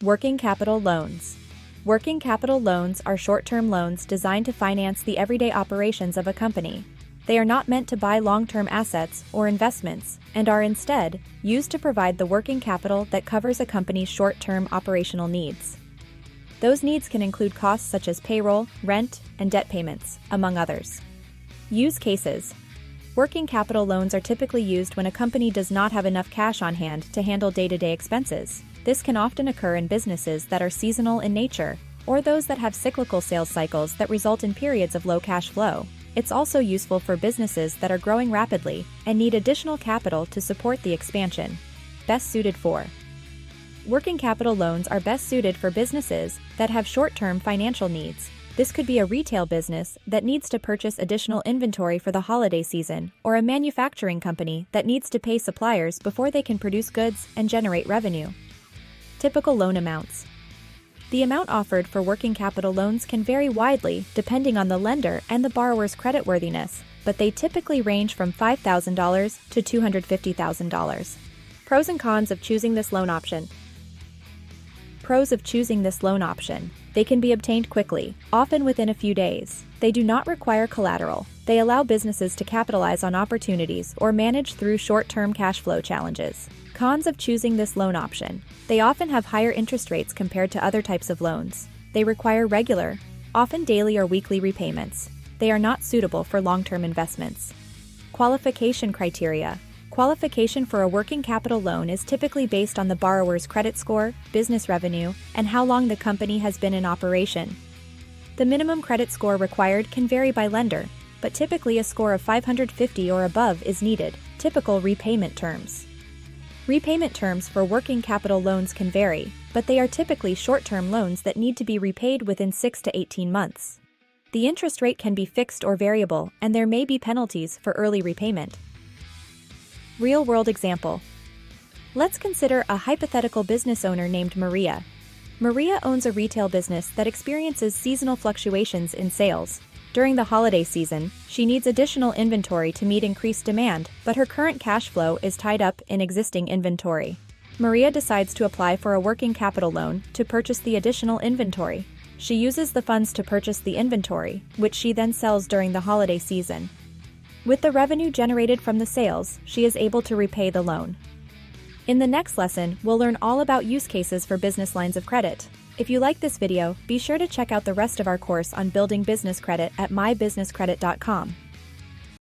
Working capital loans. Working capital loans are short-term loans designed to finance the everyday operations of a company. They are not meant to buy long-term assets or investments and are instead used to provide the working capital that covers a company's short-term operational needs. Those needs can include costs such as payroll, rent, and debt payments, among others. Use cases. Working capital loans are typically used when a company does not have enough cash on hand to handle day-to-day expenses. This can often occur in businesses that are seasonal in nature, or those that have cyclical sales cycles that result in periods of low cash flow. It's also useful for businesses that are growing rapidly and need additional capital to support the expansion. Best suited for. Working capital loans are best suited for businesses that have short-term financial needs. This could be a retail business that needs to purchase additional inventory for the holiday season, or a manufacturing company that needs to pay suppliers before they can produce goods and generate revenue. Typical loan amounts. The amount offered for working capital loans can vary widely depending on the lender and the borrower's creditworthiness, but they typically range from $5,000 to $250,000. Pros and cons of choosing this loan option. Pros of choosing this loan option. They can be obtained quickly, often within a few days. They do not require collateral. They allow businesses to capitalize on opportunities or manage through short-term cash flow challenges. Cons of choosing this loan option. They often have higher interest rates compared to other types of loans. They require regular, often daily or weekly repayments. They are not suitable for long-term investments. Qualification criteria. Qualification for a working capital loan is typically based on the borrower's credit score, business revenue, and how long the company has been in operation. The minimum credit score required can vary by lender, but typically a score of 550 or above is needed. Typical repayment terms. Repayment terms for working capital loans can vary, but they are typically short-term loans that need to be repaid within 6 to 18 months. The interest rate can be fixed or variable, and there may be penalties for early repayment. Real-world example. Let's consider a hypothetical business owner named Maria. Maria owns a retail business that experiences seasonal fluctuations in sales. During the holiday season, she needs additional inventory to meet increased demand, but her current cash flow is tied up in existing inventory. Maria decides to apply for a working capital loan to purchase the additional inventory. She uses the funds to purchase the inventory, which she then sells during the holiday season. With the revenue generated from the sales, she is able to repay the loan. In the next lesson, we'll learn all about use cases for business lines of credit. If you like this video, be sure to check out the rest of our course on building business credit at mybusinesscredit.com.